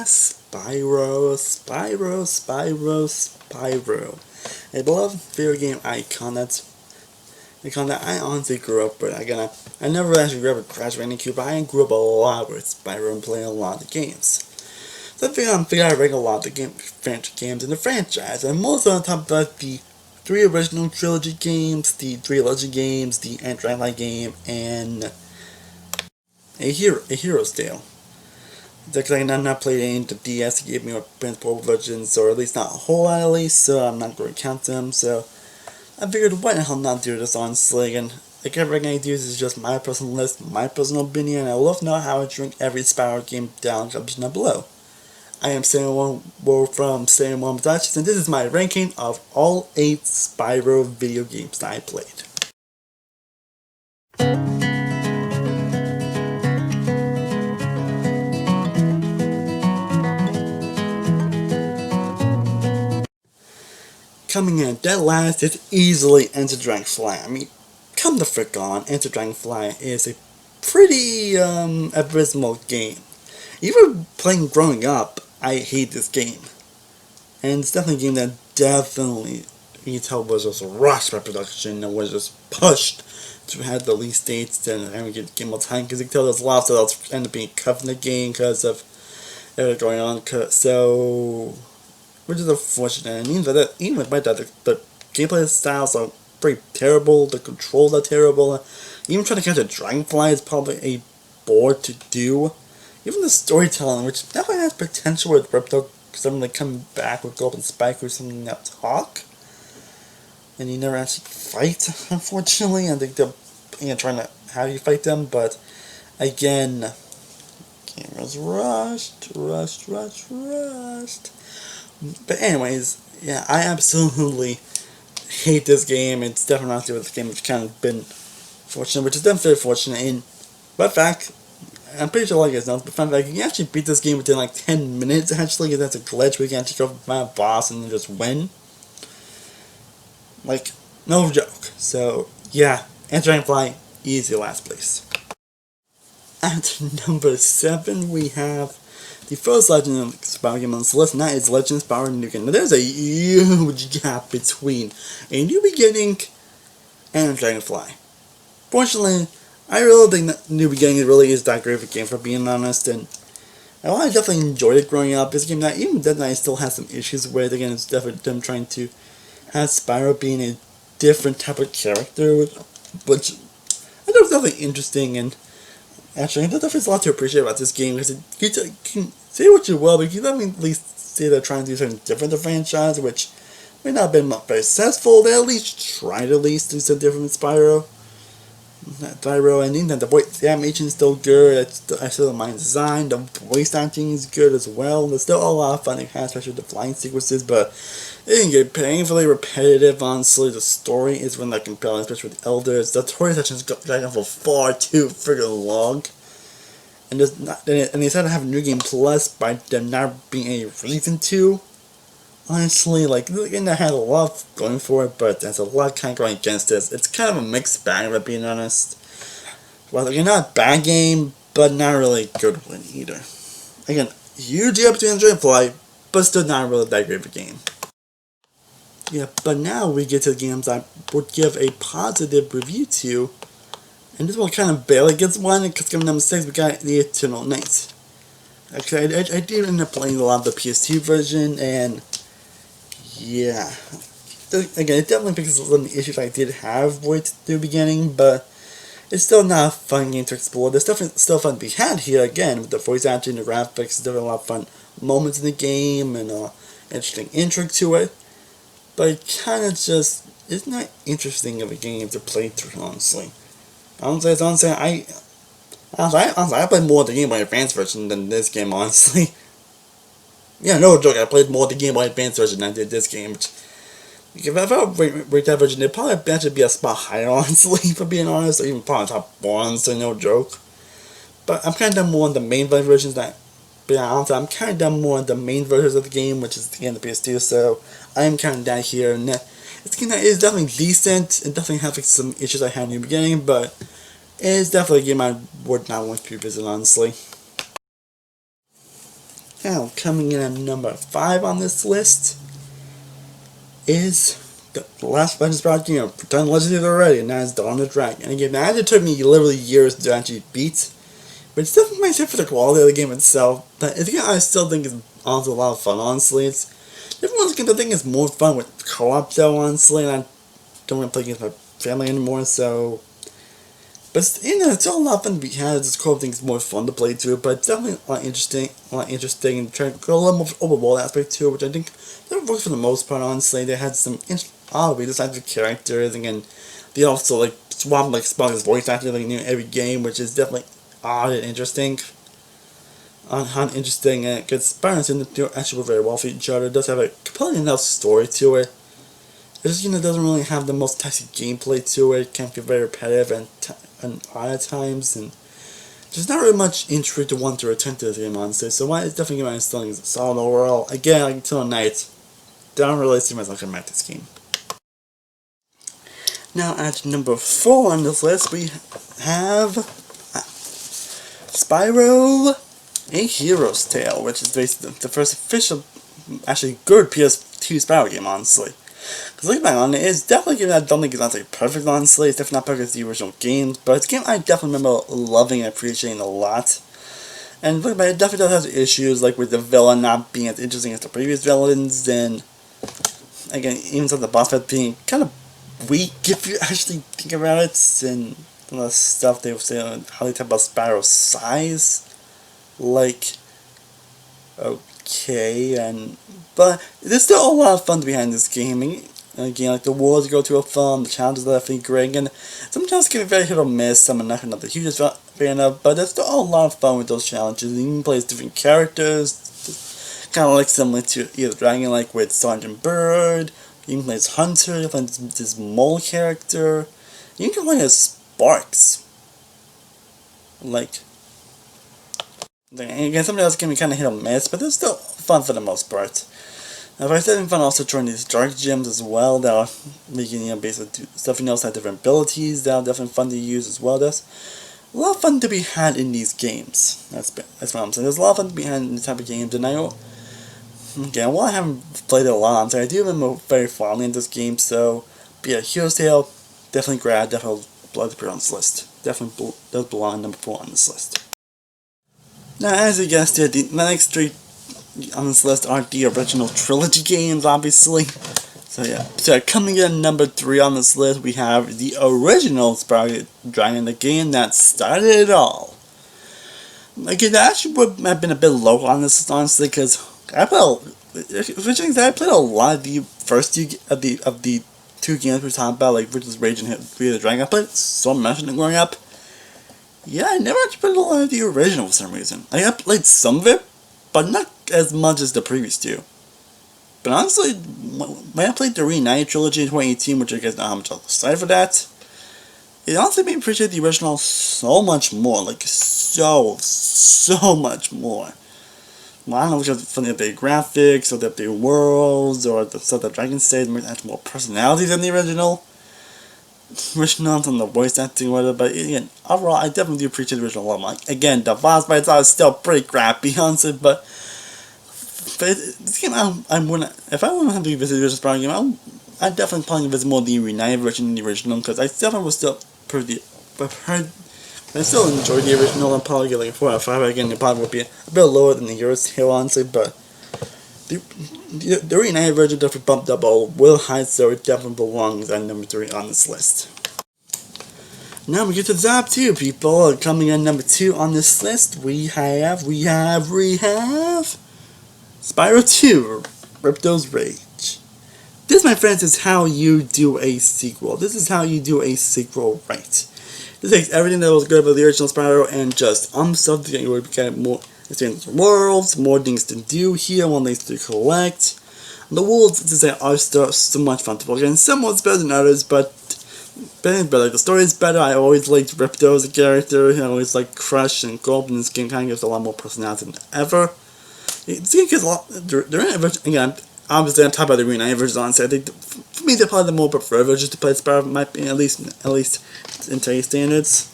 Spyro. A beloved video game icon that I honestly grew up with. Again, I never actually grew up with Crash Bandicoot, but I grew up a lot with Spyro and playing a lot of games. So I figured I'd rank a lot of the games in the franchise, and most on top of the 3 original trilogy games, the 3 Legend games, the Dragonfly game, and a Hero's Tale. Because I have not played any of the DS, gave me transportable versions, or at least not a whole lot at least, so I'm not going to count them, so I figured why the hell not do this honestly, and everything I do is just my personal list, my personal opinion, and I will love to know how I drink every Spyro game down down below. I am Sam from Sam One Productions, and this is my ranking of all 8 Spyro video games that I played. Coming in dead last is easily Enter Dragonfly. I mean, come the frick on, Enter Dragonfly is a pretty abysmal game. Even playing growing up, I hate this game. And it's definitely a game that definitely, you can tell, was just rushed by production and was just pushed to have the release dates and having to get more time, because you can tell there's a lot of stuff that's ended up being cut from the game because of everything going on. So, which is unfortunate. And even with that, the gameplay styles are pretty terrible, the controls are terrible. Even trying to catch a Dragonfly is probably a bore to do. Even the storytelling, which definitely has potential with Ripto, something like coming back with Golden Spike or something that talk, and you never actually fight, unfortunately. I think they're trying to have you fight them, but again, game was rushed. But anyways, yeah, I absolutely hate this game. It's definitely not this game. It's kind of been fortunate, which is definitely fortunate. In but fact, I'm pretty sure all you guys know, but fun fact, you can actually beat this game within like 10 minutes, actually, because that's a glitch where you can actually go find a boss and then just win. Like, no joke. So, yeah, Enter Dragonfly, easy last place. At number 7, we have the first Legend of Spyro game on this list, and that is Legend of Spyro New Beginning. Now, there's a huge gap between a New Beginning and Dragonfly. Fortunately, I really think that New Beginning really is that great of a game, for being honest, and I definitely enjoyed it growing up. It's a game that even then I still have some issues with. Again, it's definitely them trying to have Spyro being a different type of character, which I thought was definitely interesting, and actually, I think there's a lot to appreciate about this game, because you can say what you will, but you can at least say they're trying to do something different to the franchise, which may not have been very successful. They at least tried do something different with Spyro. And even the animation is still good. I still don't mind the design. The voice acting is good as well. There's still a lot of fun, especially the flying sequences, but it can get painfully repetitive. Honestly, the story is really not compelling, especially with the elders. The story sections got dragged on for far too friggin' long. And they decided to have a New Game Plus by them not being a reason to. Honestly, like, the game that had a lot going for it, but there's a lot kind of going against this. It's kind of a mixed bag, if I'm being honest. Well, you're not a bad game, but not really a good one either. Again, huge gap between Dragonfly, but still not really that great of a game. Yeah, but now we get to the games I would give a positive review to, and this one kind of barely gets one, because given number 6, we got The Eternal Night. Actually, I did end up playing a lot of the PS2 version, and yeah, again, it definitely fixes some of the issues I did have with the beginning, but it's still not a fun game to explore. There's definitely still fun to be had here, again, with the voice acting, the graphics. There's definitely a lot of fun moments in the game, and interesting intrigue to it, but it kind of just, it's not interesting of a game to play through, honestly. Honestly, I played more of the Game Boy Advance version than this game, honestly. Yeah, no joke, I played more of the Game Boy Advance version than I did this game. Which, if I ever rate that version, it'd probably actually be a spot higher, honestly, for being honest, or even probably top 1, so no joke. But I'm kind of done more on the main versions that, but honestly, I'm kind of done more on the main versions of the game, which is again the PS2, so I am kind of down here. And it's a game that is definitely decent, and definitely has like, some issues I had in the beginning, but it is definitely a game I would not want to revisit, honestly. Now, coming in at number 5 on this list is the last Legend of Spyro game. I've done Legend of already, and that is Dawn of the Dragon. And again, that it took me literally years to actually beat, but it's definitely my for the quality of the game itself. But again, I still think it's honestly a lot of fun, honestly. It's everyone's game I think it's more fun with co-op though, honestly, and I don't want to play games with my family anymore, so. But it's still a lot of fun to be had. This co-op thing is more fun to play too, but it's definitely a lot interesting, and trying to go a little more open world aspect to it, which I think that works for the most part. Honestly, they had some oddly decided characters, and again, they also like swap like Spock's voice actor like in every game, which is definitely odd and interesting. Interesting, because Spyro and Cinder actually work very well for each other. It does have a compelling enough story to it. It just doesn't really have the most tasty gameplay to it. It can feel very repetitive and odd at times, and there's not really much intrigue to want to return to this game, honestly. So why it's definitely my installing is solid overall. Again, like until tonight, don't really see myself coming back to this game. Now at number 4 on this list we have Spyro: A Hero's Tale, which is basically the first official, actually good PS2 Spyro game, honestly. Because looking back on it, it's definitely a game that I don't think is not like perfect, honestly. It's definitely not perfect as the original games, but it's a game I definitely remember loving and appreciating a lot. And looking back, it definitely does have issues, like with the villain not being as interesting as the previous villains, and again, even some of the boss fights being kind of weak if you actually think about it, and some of the stuff they were saying, how they talk about Spyro's size, like, okay, but there's still a lot of fun behind this game. And again, like the worlds you go to are fun, the challenges are definitely great, and sometimes can be very hit or miss. I'm not the hugest fan of, but there's still a lot of fun with those challenges. And you can play as different characters, kind of like similar to either Dragon, like with Sergeant Bird. You can play as Hunter, you can play as this mole character. You can play as Sparks. Like, again, something else can be kind of hit or miss, but it's still fun for the most part. Now, if I said fun, also join these dark gyms as well. That are making basically stuff else have different abilities. That are definitely fun to use as well. There's a lot of fun to be had in these games. That's what I'm saying. There's a lot of fun to be had in these type of games, and I know. Again, while I haven't played it a lot, I do remember very fondly in this game. So, be a Hero's Tale, definitely grab, definitely blood to put on this list. Definitely does belong number 4 on this list. Now, as you guessed it, the next 3 on this list are the original trilogy games, obviously. So yeah, so coming in number 3 on this list, we have the original Spyro Dragon, the game that started it all. Again, that actually would have been a bit low on this, honestly, because I played a lot of the first 2 of the 2 games we were talking about, like which is Rage and Free the Dragon. I played so much of it growing up. Yeah, I never actually played a lot of the original for some reason. I played some of it, but not as much as the previous 2. But honestly, when I played the Reunited Trilogy in 2018, which I guess not how much I was excited for that, it honestly made me appreciate the original so much more. Like, so much more. Well, I don't know if it's from the updated graphics, or the updated worlds, or the stuff that Dragon said had more personality than the original. Original on the voice acting, whatever, but again, overall, I definitely do appreciate the original a lot. Like, again, the boss fights are still pretty crappy, honestly, but this game, if I want to have to revisit the original Spyro game, I'm definitely probably visit more the Reunited version than the original, because I definitely was still I still enjoy the original. I'm probably get like a 4 out of 5. Again, it probably would be a bit lower than the Hero's Tale, honestly, but the Reunited version definitely bumped up a little high, so it definitely belongs at number 3 on this list. Now we get to the top 2, people. Coming in number 2 on this list, we have Spyro 2, Ripto's Rage. This, my friends, is how you do a sequel. This is how you do a sequel right. This takes everything that was good about the original Spyro and just stuff to get you get more experience worlds, more things to do here, more things to collect. The worlds, to say, are still so much fun to play. Again, some worlds better than others, but like the story is better. I always liked Ripto as a character. I always liked Crush and Gulp, and this game kind of gives a lot more personality than ever. This game gives a lot. Again, obviously, I'm talking about the Reunited version, honestly. I think for me, they're probably the more preferred version to play Spyro, might be at least in today's standards.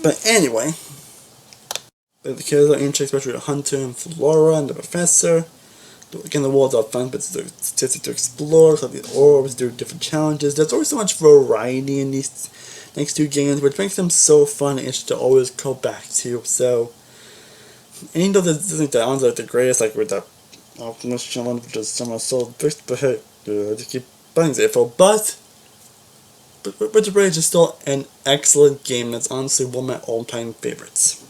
But anyway, The characters are interesting, especially the Hunter and Flora and the Professor. Again, the worlds are fun, but it's statistic to explore, so the orbs, do different challenges. There's always so much variety in these next two games, which makes them so fun and interesting to always go back to. So, and even though this isn't the ones like the greatest, like with the Alchemist Challenge, which is some of so first, but hey, just keep playing it for. But Witcher Rage is still an excellent game. That's honestly one of my all-time favorites.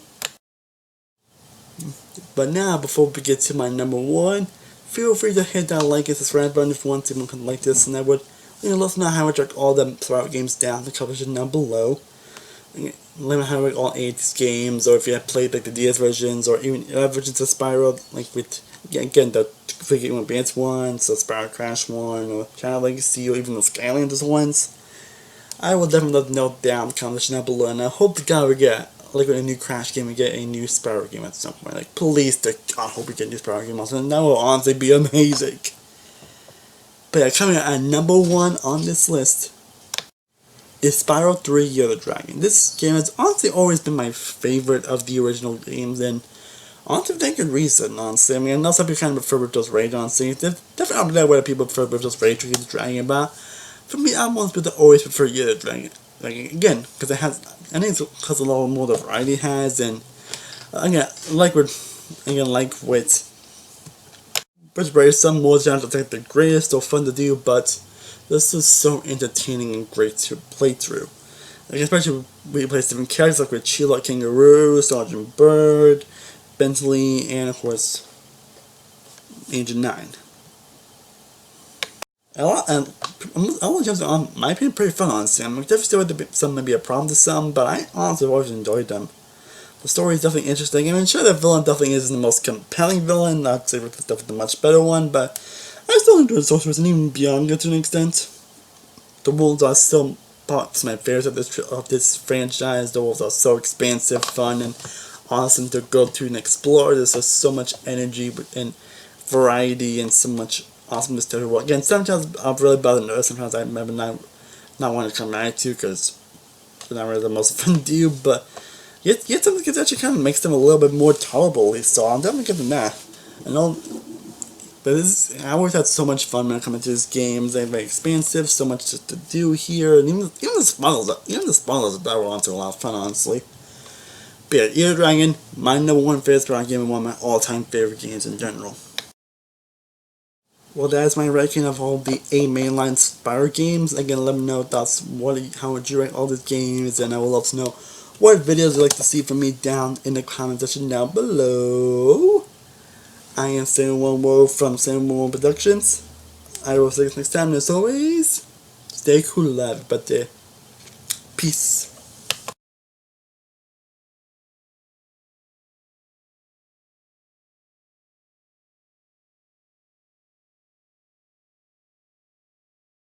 But now, before we get to my number one, feel free to hit that like and subscribe button if you want to see more like this, and I would let us know how I track all the Spyro games down in the comment section down below. Let me know how I all 8 games, or if you have played like the DS versions, or even versions of Spyro, like with again the Game Advance ones, the Spyro Crash one, or China Legacy, or even the Skylanders ones. I will definitely let them know down in the comment section down below, and I hope to God we get like with a new Crash game, we get a new Spyro game at some point. Like, please, to God, hope we get a new Spyro game also, and that will honestly be amazing. But yeah, coming out at number 1 on this list is Spyro 3 Year of the Dragon. This game has honestly always been my favorite of the original games, and honestly, for good reason, honestly. I mean, I know some people kind of prefer Rift's Rage, honestly. There's definitely out there where people prefer Rift's Rage to Year of the Dragon, but for me, I'm one of those people that always prefer Year of the Dragon. Like, again, because it has, I think it's because a lot more the variety it has, and again, like with Rift's Rage, some more challenges I think they're greatest or fun to do, but this is so entertaining and great to play through. Like, especially when you play different characters, like with Sheila Kangaroo, Sergeant Bird, Bentley, and of course, Agent 9. All the jumps are, in my opinion, pretty fun, honestly. I'm definitely still with some maybe a problem to some, but I honestly have always enjoyed them. The story is definitely interesting. I mean, sure, the villain definitely isn't the most compelling villain. I'd say Rick is definitely the much better one, but I still enjoy the sorcerers and even Bianca to an extent. The worlds are still parts of my favorites of this franchise. The worlds are so expansive, fun, and awesome to go to and explore. There's just so much energy and variety and so much awesomeness to the world. Again, sometimes I've really bothered notice. Sometimes I maybe not want to come back to because they're not really the most fun to do, but yet something that actually kind of makes them a little bit more tolerable, at least. So I'll definitely give them that. But I always had so much fun when I come into these games. They're very expansive, so much to do here, and even the spoilers that were onto a lot of fun, honestly. But yeah, Year of the Dragon, my number 1 favorite Spyro game and one of my all-time favorite games in general. Well, that is my ranking of all the 8 mainline Spyro games. Again, let me know thoughts. How would you rank all these games? And I would love to know what videos you'd like to see from me down in the comment section down below. I am Sam One World from Sam One Productions. I will see you next time. And as always, stay cool, love, but peace.